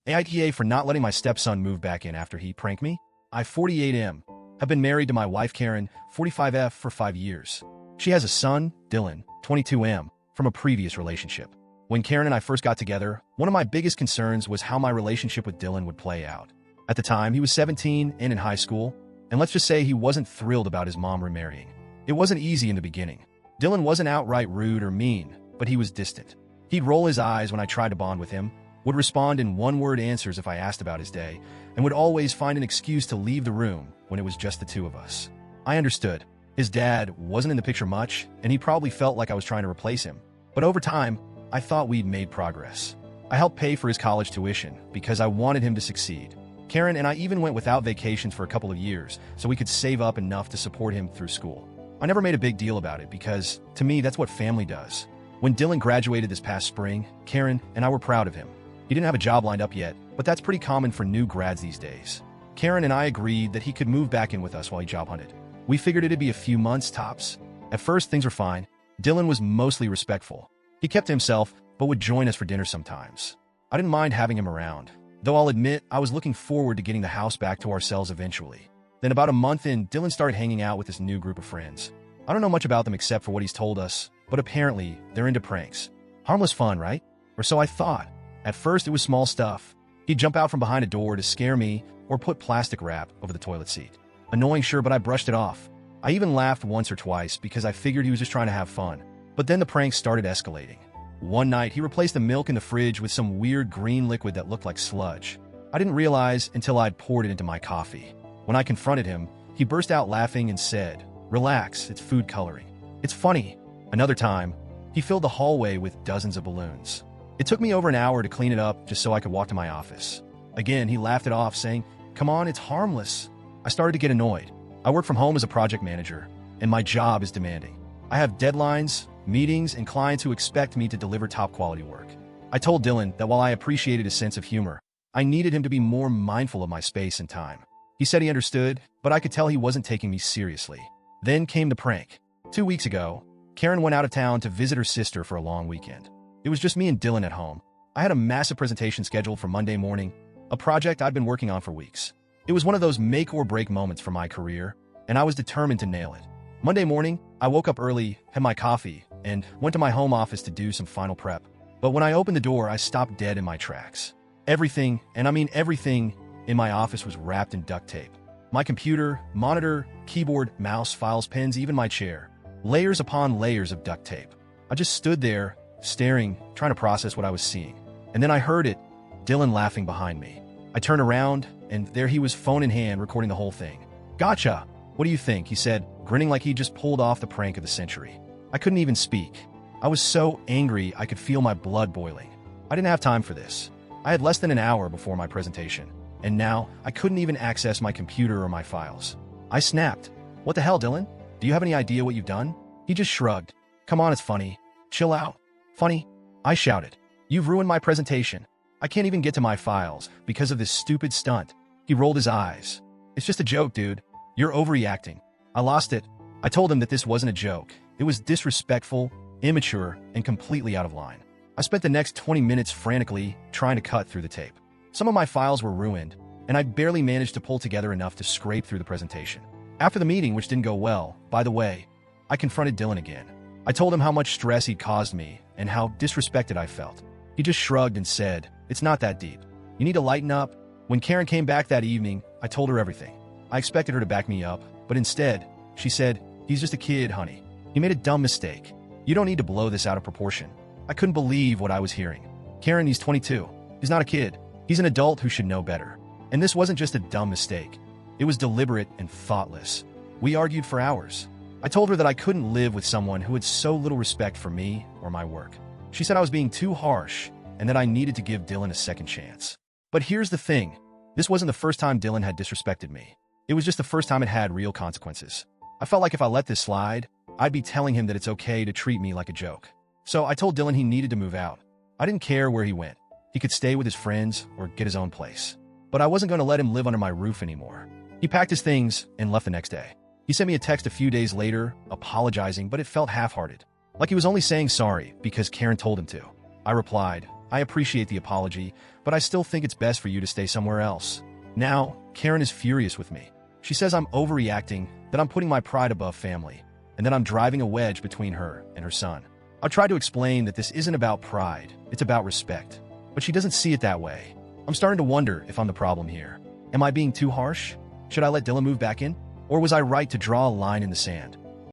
AITA for not letting my stepson move back in after he pranked me. I, 48M, have been married to my wife Karen, 45F, for 5 years. She has a son, Dylan, 22M, from a previous relationship. When Karen and I first got together, one of my biggest concerns was how my relationship with Dylan would play out. At the time, he was 17 and in high school, and let's just say he wasn't thrilled about his mom remarrying. It wasn't easy in the beginning. Dylan wasn't outright rude or mean, but he was distant. He'd roll his eyes when I tried to bond with him, would respond in one-word answers if I asked about his day, and would always find an excuse to leave the room when it was just the two of us. I understood. His dad wasn't in the picture much, and he probably felt like I was trying to replace him. But over time, I thought we'd made progress. I helped pay for his college tuition because I wanted him to succeed. Karen and I even went without vacations for a couple of years so we could save up enough to support him through school. I never made a big deal about it because, to me, that's what family does. When Dylan graduated this past spring, Karen and I were proud of him. He didn't have a job lined up yet, but that's pretty common for new grads these days. Karen and I agreed that he could move back in with us while he job hunted. We figured it'd be a few months tops. At first, things were fine. Dylan was mostly respectful. He kept to himself, but would join us for dinner sometimes. I didn't mind having him around, though I'll admit I was looking forward to getting the house back to ourselves eventually. Then about a month in, Dylan started hanging out with this new group of friends. I don't know much about them except for what he's told us, but apparently they're into pranks. Harmless fun, right? Or so I thought. At first, it was small stuff. He'd jump out from behind a door to scare me or put plastic wrap over the toilet seat. Annoying, sure, but I brushed it off. I even laughed once or twice because I figured he was just trying to have fun. But then the pranks started escalating. One night, he replaced the milk in the fridge with some weird green liquid that looked like sludge. I didn't realize until I'd poured it into my coffee. When I confronted him, he burst out laughing and said, "Relax, it's food coloring. It's funny." Another time, he filled the hallway with dozens of balloons. It took me over an hour to clean it up just so I could walk to my office. Again, he laughed it off, saying, "Come on, it's harmless." I started to get annoyed. I work from home as a project manager, and my job is demanding. I have deadlines, meetings, and clients who expect me to deliver top-quality work. I told Dylan that while I appreciated his sense of humor, I needed him to be more mindful of my space and time. He said he understood, but I could tell he wasn't taking me seriously. Then came the prank. 2 weeks ago, Karen went out of town to visit her sister for a long weekend. It was just me and Dylan at home. I had a massive presentation scheduled for Monday morning, a project I'd been working on for weeks. It was one of those make-or-break moments for my career, and I was determined to nail it. Monday morning, I woke up early, had my coffee, and went to my home office to do some final prep. But when I opened the door, I stopped dead in my tracks. Everything, and I mean everything, in my office was wrapped in duct tape. My computer, monitor, keyboard, mouse, files, pens, even my chair. Layers upon layers of duct tape. I just stood there, staring, trying to process what I was seeing. And then I heard it, Dylan laughing behind me. I turned around, and there he was, phone in hand, recording the whole thing. "Gotcha! What do you think?" he said, grinning like he just pulled off the prank of the century. I couldn't even speak. I was so angry I could feel my blood boiling. I didn't have time for this. I had less than an hour before my presentation, and now I couldn't even access my computer or my files. I snapped. "What the hell, Dylan? Do you have any idea what you've done?" He just shrugged. "Come on, it's funny. Chill out." "Funny?" I shouted. "You've ruined my presentation. I can't even get to my files because of this stupid stunt." He rolled his eyes. "It's just a joke, dude. You're overreacting." I lost it. I told him that this wasn't a joke. It was disrespectful, immature, and completely out of line. I spent the next 20 minutes frantically trying to cut through the tape. Some of my files were ruined, and I barely managed to pull together enough to scrape through the presentation. After the meeting, which didn't go well, by the way, I confronted Dylan again. I told him how much stress he'd caused me and how disrespected I felt. He just shrugged and said, "It's not that deep. You need to lighten up." When Karen came back that evening, I told her everything. I expected her to back me up, but instead, she said, "He's just a kid, honey. He made a dumb mistake. You don't need to blow this out of proportion." I couldn't believe what I was hearing. "Karen, he's 22. He's not a kid. He's an adult who should know better." And this wasn't just a dumb mistake. It was deliberate and thoughtless. We argued for hours. I told her that I couldn't live with someone who had so little respect for me or my work. She said I was being too harsh and that I needed to give Dylan a second chance. But here's the thing. This wasn't the first time Dylan had disrespected me. It was just the first time it had real consequences. I felt like if I let this slide, I'd be telling him that it's okay to treat me like a joke. So I told Dylan he needed to move out. I didn't care where he went. He could stay with his friends or get his own place. But I wasn't going to let him live under my roof anymore. He packed his things and left the next day. He sent me a text a few days later, apologizing, but it felt half-hearted. Like he was only saying sorry because Karen told him to. I replied, I appreciate the apology, but I still think it's best for you to stay somewhere else. Now, Karen is furious with me. She says I'm overreacting, that I'm putting my pride above family, and that I'm driving a wedge between her and her son. I try to explain that this isn't about pride, it's about respect. But she doesn't see it that way. I'm starting to wonder if I'm the problem here. Am I being too harsh? Should I let Dylan move back in? Or was I right to draw a line in the sand?